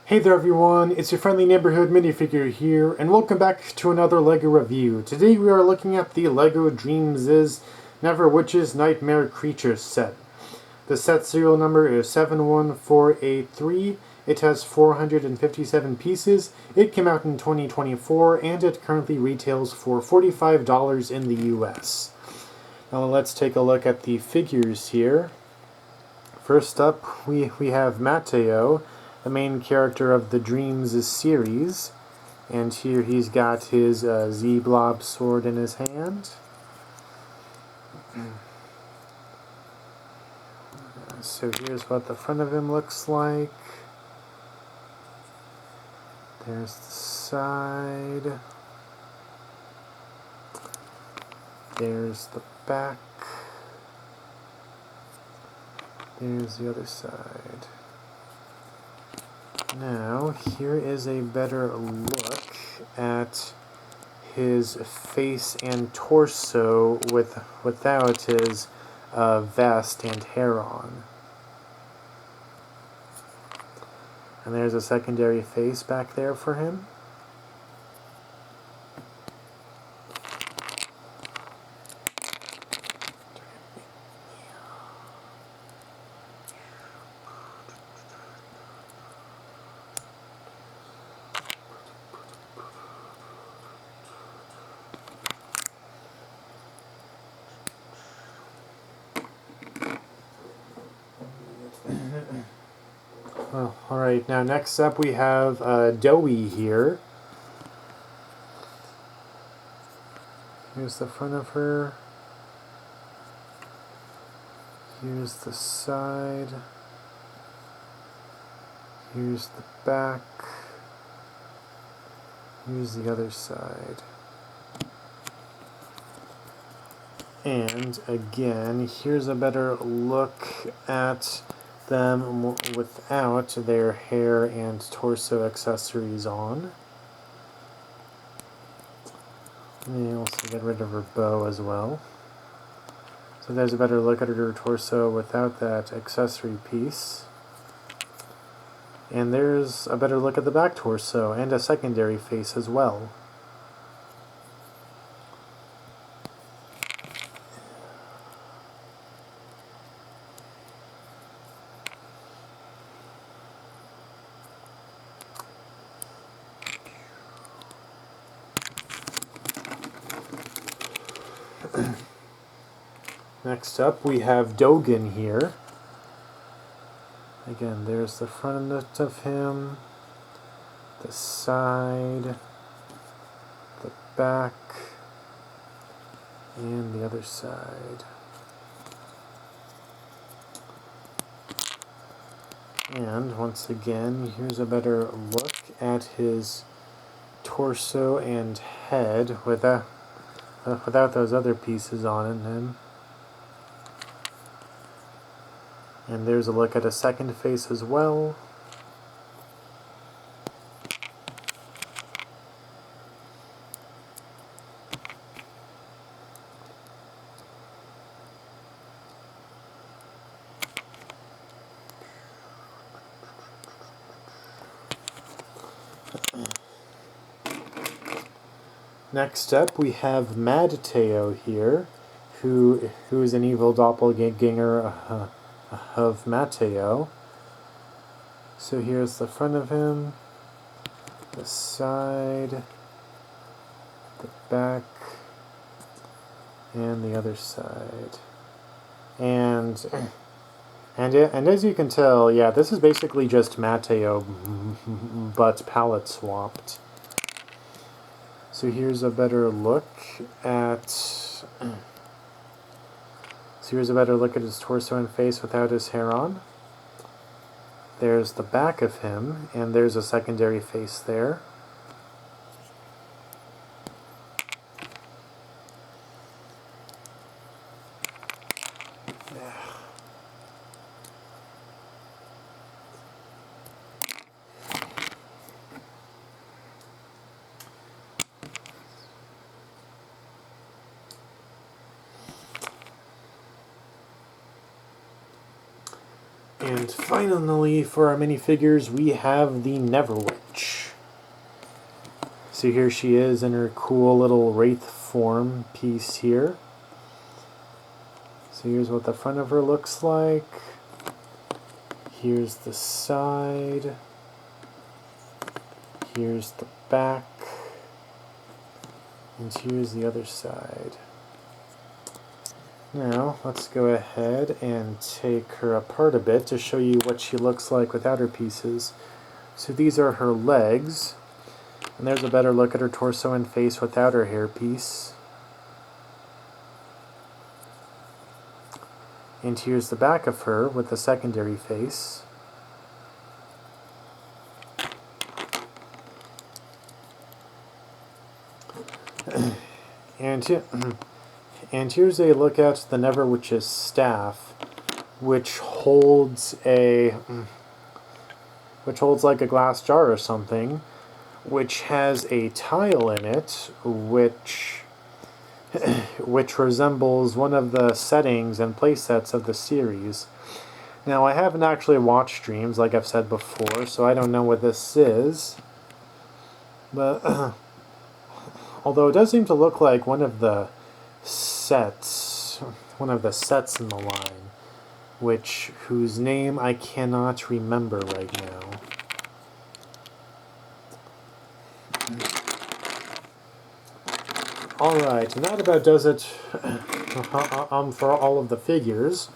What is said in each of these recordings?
Hey there everyone, it's your friendly neighborhood minifigure here, and welcome back to another LEGO review. Today we are looking at the LEGO Dreamzzz Never Witches Nightmare Creatures set. The set serial number is 71483. It has 457 pieces. It came out in 2024, and it currently retails for $45 in the US. Now let's take a look at the figures here. First up, we have Matteo, the main character of the Dreamzzz series, and here he's got his Z-Blob sword in his hand. So here's what the front of him looks like. There's the side. There's the back. There's the other side. Now, here is a better look at his face and torso without his vest and hair on. And there's a secondary face back there for him. Well, alright, now next up we have Dowie here. Here's the front of her. Here's the side. Here's the back. Here's the other side. And again, here's a better look at them without their hair and torso accessories on. And you also get rid of her bow as well. So there's a better look at her torso without that accessory piece. And there's a better look at the back torso and a secondary face as well. Next up, we have Dogen here. Again, there's the front of him, the side, the back, and the other side. And once again, here's a better look at his torso and head without those other pieces on him. And there's a look at a second face as well. Next up, we have Matteo here, who is an evil doppelganger of Matteo. So here's the front of him, the side, the back, and the other side. And as you can tell, yeah, this is basically just Matteo, but palette swapped. So here's a better look at his torso and face without his hair on. There's the back of him, and there's a secondary face there. And finally, for our minifigures, we have the Neverwitch. So here she is in her cool little wraith form piece here. So here's what the front of her looks like. Here's the side. Here's the back. And here's the other side. Now, let's go ahead and take her apart a bit to show you what she looks like without her pieces. So these are her legs. And there's a better look at her torso and face without her hairpiece. And here's the back of her with the secondary face. And here's a look at the Neverwitch's staff, which holds like a glass jar or something, which has a tile in it, which resembles one of the settings and playsets of the series. Now, I haven't actually watched Dreamzzz, like I've said before, so I don't know what this is. But although it does seem to look like one of the sets in the line, whose name I cannot remember right now. Alright, and that about does it for all of the figures.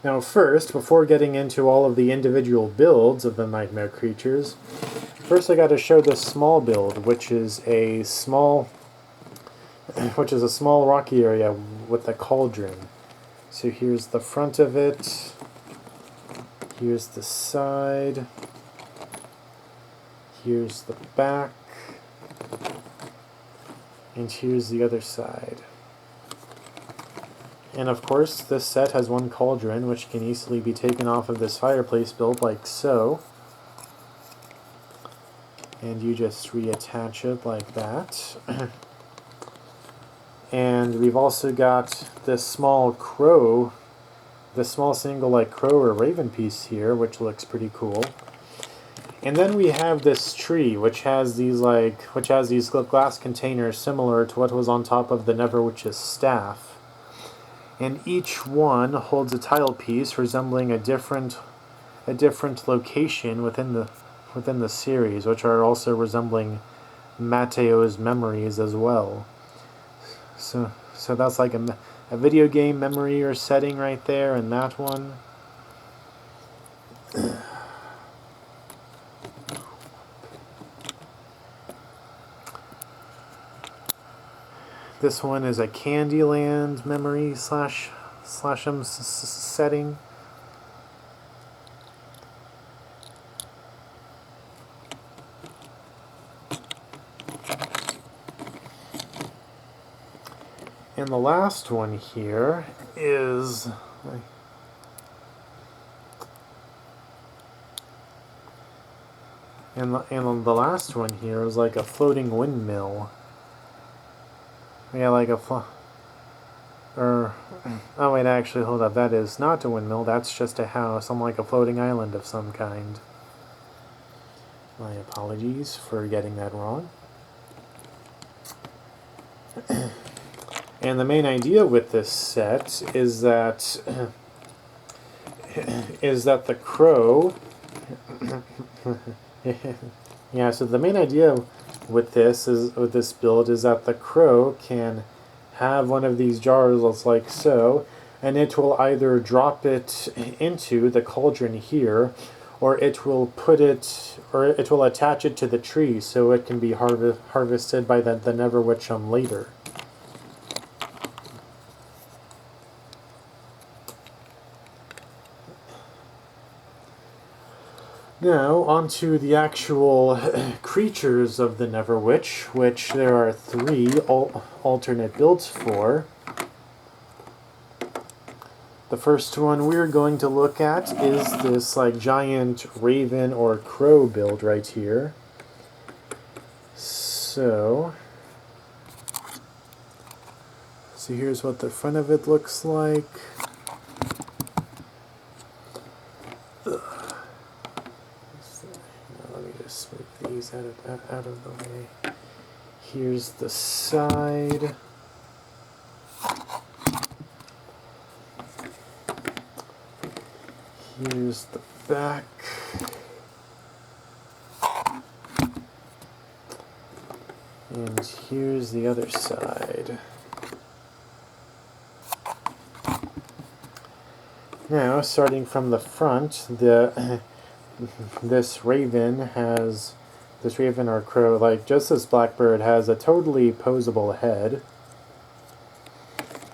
Now first, before getting into all of the individual builds of the nightmare creatures, first I gotta show the small build, which is a small rocky area with a cauldron. So here's the front of it, here's the side, here's the back, and here's the other side. And of course, this set has one cauldron, which can easily be taken off of this fireplace build like so. And you just reattach it like that. And we've also got this small crow, this small single like crow or raven piece here, which looks pretty cool. And then we have this tree, which has these glass containers similar to what was on top of the Neverwitch's staff. And each one holds a tile piece resembling a different location within the series, which are also resembling Mateo's memories as well. So that's like a video game memory or setting right there, and that one. This one is a Candyland memory slash setting. And the last one here is the last one here is like a floating windmill. Yeah, like a oh wait, actually, hold up, that is not a windmill, that's just a house on like a floating island of some kind. My apologies for getting that wrong. And the main idea with this set is that the crow yeah, so the main idea with this build is that the crow can have one of these jars like so, and it will either drop it into the cauldron here, or it will attach it to the tree so it can be harvested by the Neverwitch later. Now, onto the actual creatures of the Neverwitch, which there are 3 alternate builds for. The first one we're going to look at is this like giant raven or crow build right here. So here's what the front of it looks like. just move these out of the way. Here's the side. Here's the back. And here's the other side. Now, starting from the front, this raven or crow, like just this blackbird, has a totally posable head,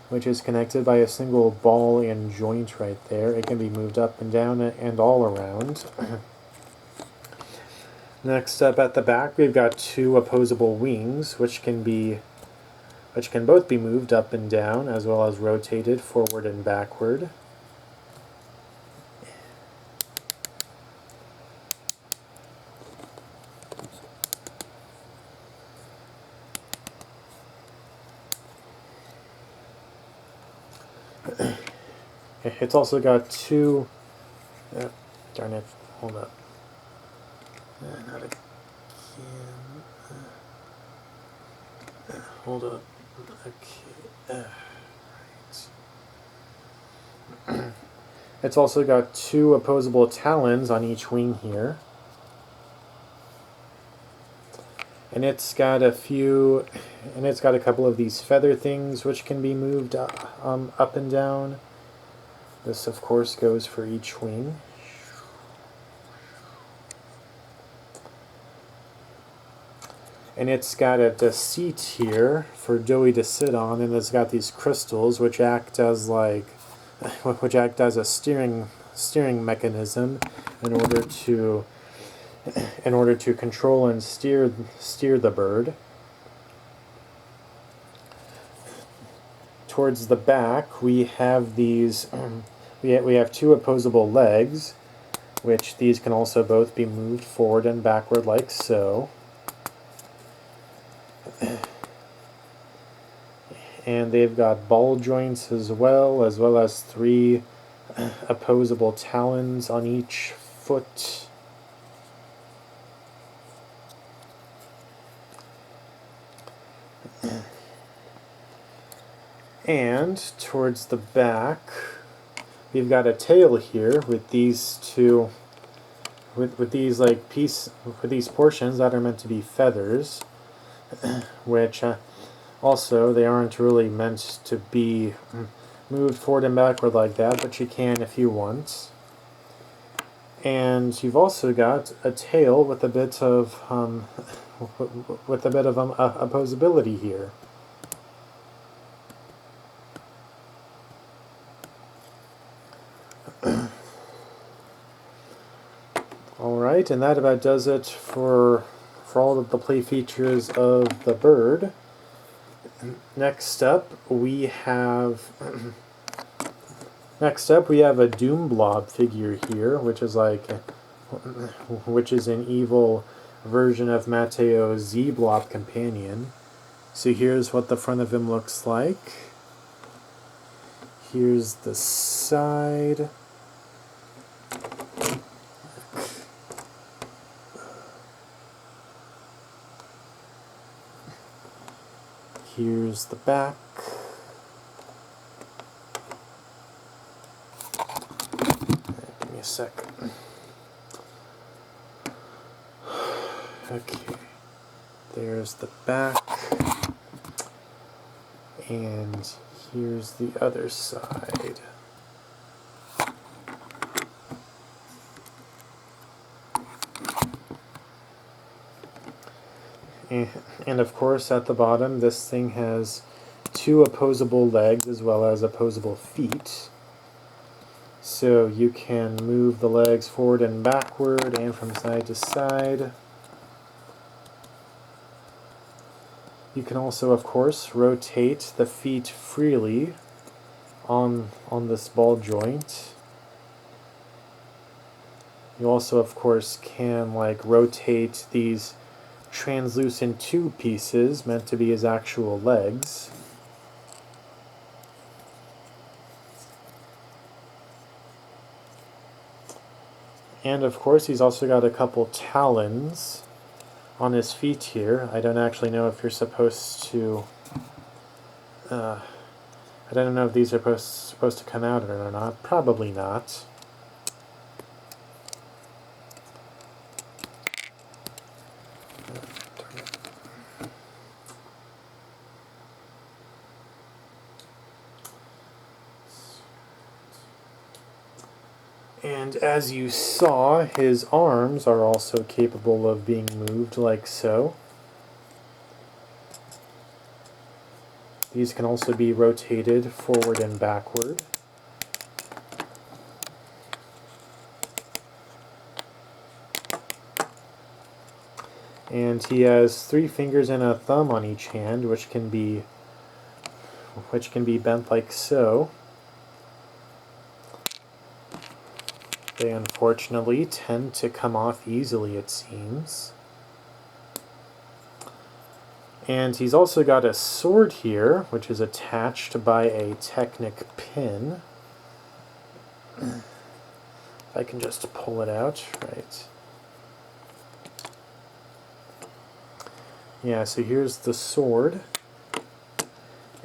which is connected by a single ball and joint right there. It can be moved up and down and all around. Next up at the back, we've got two opposable wings, which can both be moved up and down, as well as rotated forward and backward. It's also got two... darn it, hold up. Not again. Hold up. Okay. Right. It's also got two opposable talons on each wing here. And it's got a couple of these feather things which can be moved up and down. This, of course, goes for each wing. And it's got a seat here for Joey to sit on, and it's got these crystals which act as a steering mechanism in order to control and steer the bird. Towards the back, we have these. We have two opposable legs, which these can also both be moved forward and backward like so. And they've got ball joints as well as three opposable talons on each foot. And towards the back, we've got a tail here with these two, with these portions that are meant to be feathers, which also they aren't really meant to be moved forward and backward like that, but you can if you want. And you've also got a tail with a bit of opposability here. Alright, and that about does it for all of the play features of the bird. Next up, we have a Doom Blob figure here, which is an evil version of Mateo's Z-Blob companion. So here's what the front of him looks like. Here's the side. Here's the back. Give me a sec. Okay. There's the back. And here's the other side. And of course, at the bottom, this thing has two opposable legs as well as opposable feet. So you can move the legs forward and backward and from side to side. You can also, of course, rotate the feet freely on this ball joint. You also, of course, can rotate these translucent tube pieces meant to be his actual legs. And of course he's also got a couple talons on his feet here. I don't actually know if you're supposed to... I don't know if these are supposed to come out or not. Probably not. And as you saw, his arms are also capable of being moved like so. These can also be rotated forward and backward. And he has 3 fingers and a thumb on each hand, which can be bent like so. They unfortunately tend to come off easily, it seems. And he's also got a sword here, which is attached by a Technic pin. If I can just pull it out, right. Yeah, so here's the sword.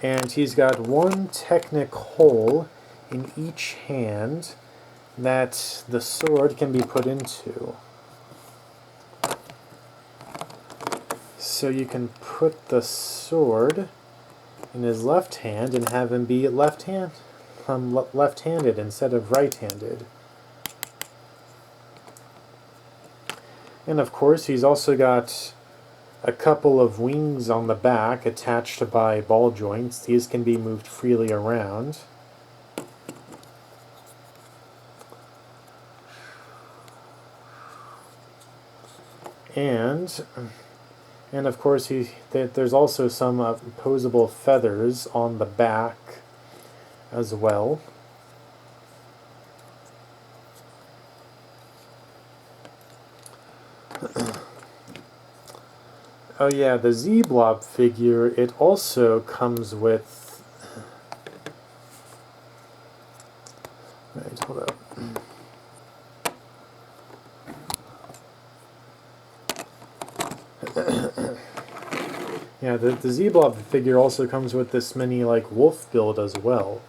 And he's got 1 Technic hole in each hand that the sword can be put into. So you can put the sword in his left hand and have him be left-handed instead of right-handed. And of course he's also got a couple of wings on the back attached by ball joints. These can be moved freely around. And of course there's also some opposable feathers on the back as well. Oh yeah, the Z-Blob figure, it also comes with... Right, hold up. Yeah, the Z-Blob figure also comes with this mini, like, wolf build as well.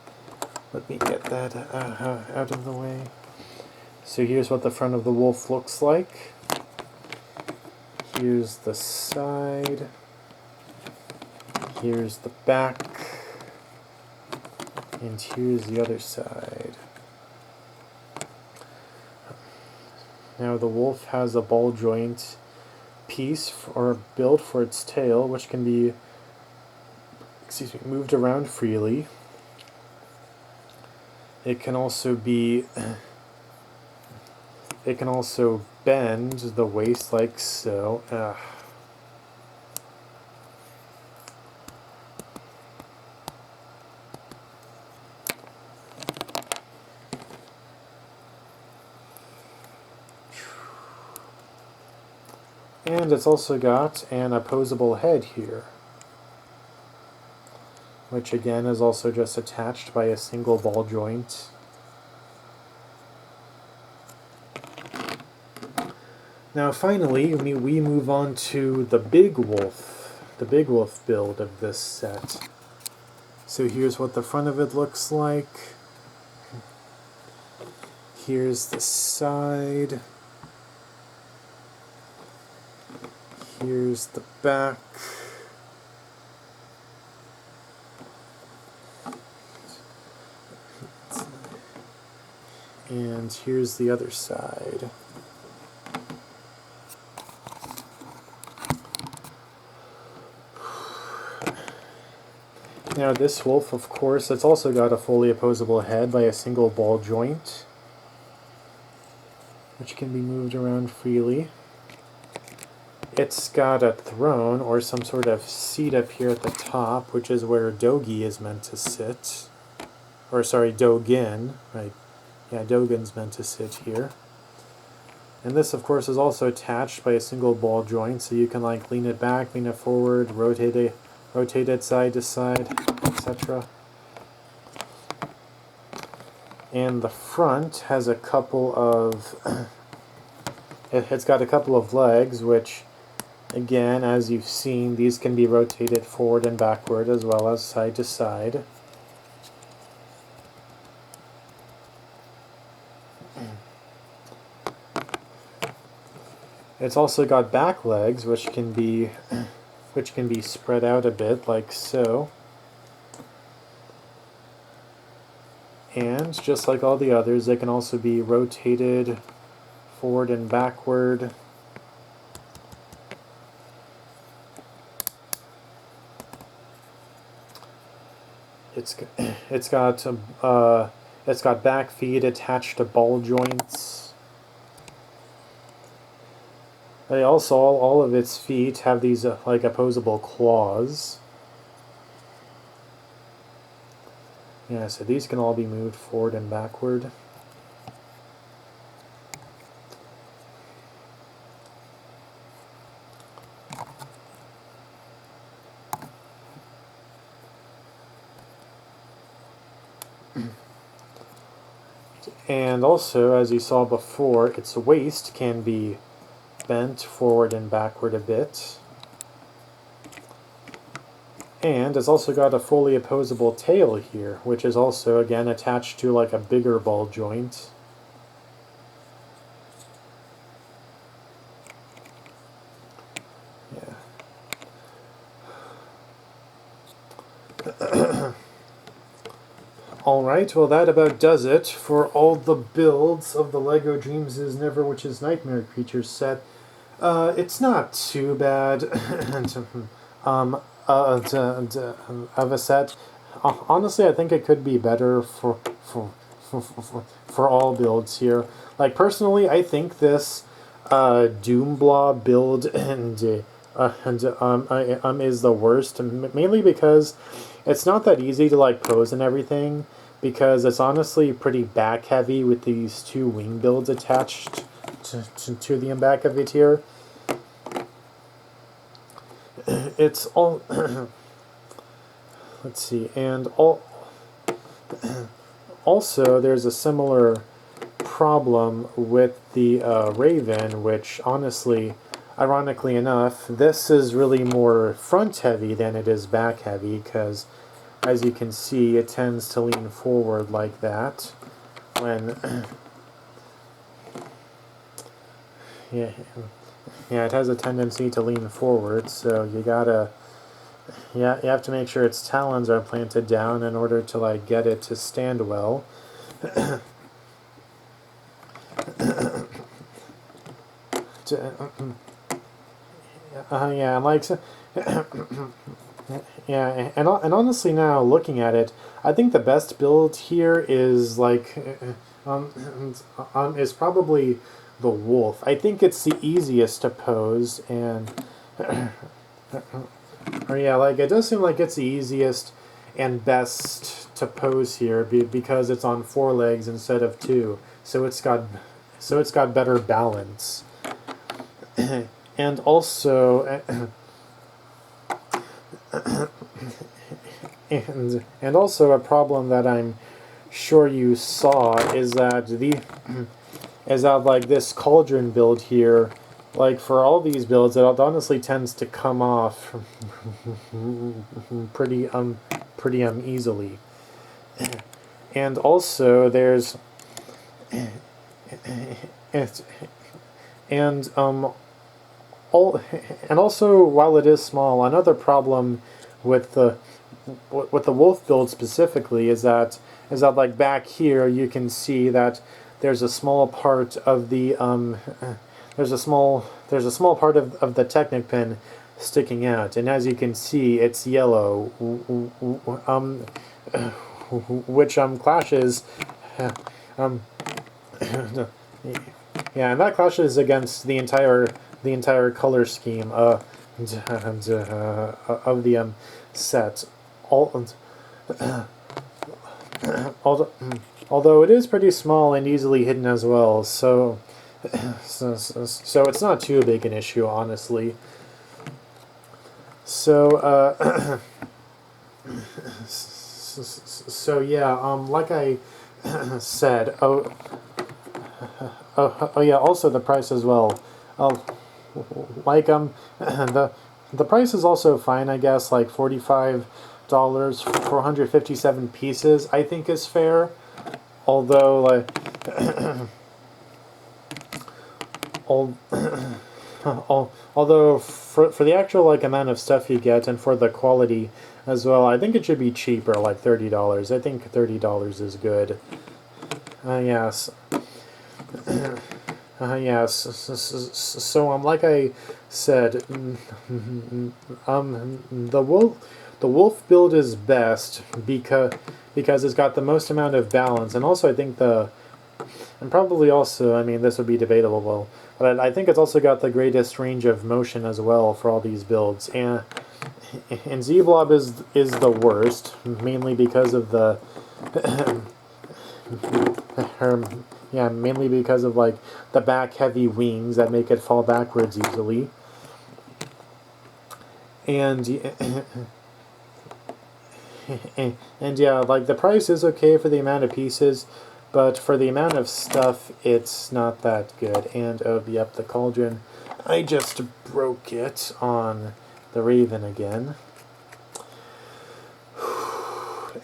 Let me get that out of the way. So here's what the front of the wolf looks like. Here's the side. Here's the back. And here's the other side. Now the wolf has a ball joint piece or build for its tail, which can be moved around freely. It can also bend the waist like so. And it's also got an opposable head here, which again is also just attached by a single ball joint. Now finally, we move on to the big wolf build of this set. So here's what the front of it looks like. Here's the side. Here's the back. And here's the other side. Now this wolf, of course, it's also got a fully opposable head by a single ball joint, which can be moved around freely. It's got a throne, or some sort of seat up here at the top, which is where Dogi is meant to sit. Or, sorry, Dogin, right? Yeah, Dogin's meant to sit here. And this, of course, is also attached by a single ball joint, so you can, like, lean it back, lean it forward, rotate it side to side, etc. And the front has a couple of it's got a couple of legs, which, again, as you've seen, these can be rotated forward and backward as well as side to side. It's also got back legs, which can be spread out a bit, like so. And just like all the others, they can also be rotated forward and backward. It's got back feet attached to ball joints. They also, all of its feet have these like opposable claws. Yeah, so these can all be moved forward and backward. And also, as you saw before, its waist can be bent forward and backward a bit. And it's also got a fully opposable tail here, which is also, again, attached to like a bigger ball joint. Yeah. Alright, well that about does it for all the builds of the LEGO Dreamzzz Neverwitch's Nightmare Creatures set. It's not too bad of a set. Honestly, I think it could be better for all builds here. Like, personally, I think this Doomblaw build is the worst, mainly because it's not that easy to like pose and everything, because it's honestly pretty back heavy with these two wing builds attached to the back of it here. It's all let's see, and also there's a similar problem with the Raven, which honestly, ironically enough, this is really more front heavy than it is back heavy, because as you can see, it tends to lean forward like that when yeah, it has a tendency to lean forward, so you have to make sure its talons are planted down in order to like get it to stand well. Yeah, like yeah, and honestly, now looking at it, I think the best build here is like is probably the wolf. I think it's the easiest to pose, and or yeah, like it does seem like it's the easiest and best to pose here because it's on 4 legs instead of 2, so it's got better balance. And also and also a problem that I'm sure you saw is that like this cauldron build here, like for all these builds, it honestly tends to come off pretty easily. And also there's and also, while it is small, another problem with the wolf build specifically is that like back here you can see that there's a small part of the there's a small part of the Technic pin sticking out, and as you can see, it's yellow, which clashes. Yeah, and that clashes against the entire color scheme of the set. Although it is pretty small and easily hidden as well, so it's not too big an issue, honestly. So so yeah, like I said, oh yeah, also the price as well. Like the price is also fine, I guess. Like $45 for 457 pieces, I think is fair. Although like, although for the actual like amount of stuff you get and for the quality as well, I think it should be cheaper, like $30. I think $30 is good. Yes. Yes. So like I said, the wolf build is best because it's got the most amount of balance, and also I think and probably also, I mean, this would be debatable, but I think it's also got the greatest range of motion as well for all these builds. And Z-Blob is the worst, mainly because of the mainly because of like the back heavy wings that make it fall backwards easily. And and yeah, like the price is okay for the amount of pieces, but for the amount of stuff, it's not that good. And oh, yep, the cauldron. I just broke it on the Raven again.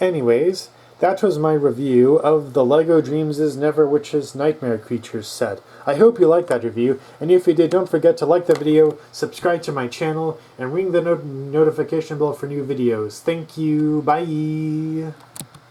Anyways, that was my review of the LEGO Dreamzzz Never Witches Nightmare Creatures set. I hope you liked that review, and if you did, don't forget to like the video, subscribe to my channel, and ring the notification bell for new videos. Thank you, bye!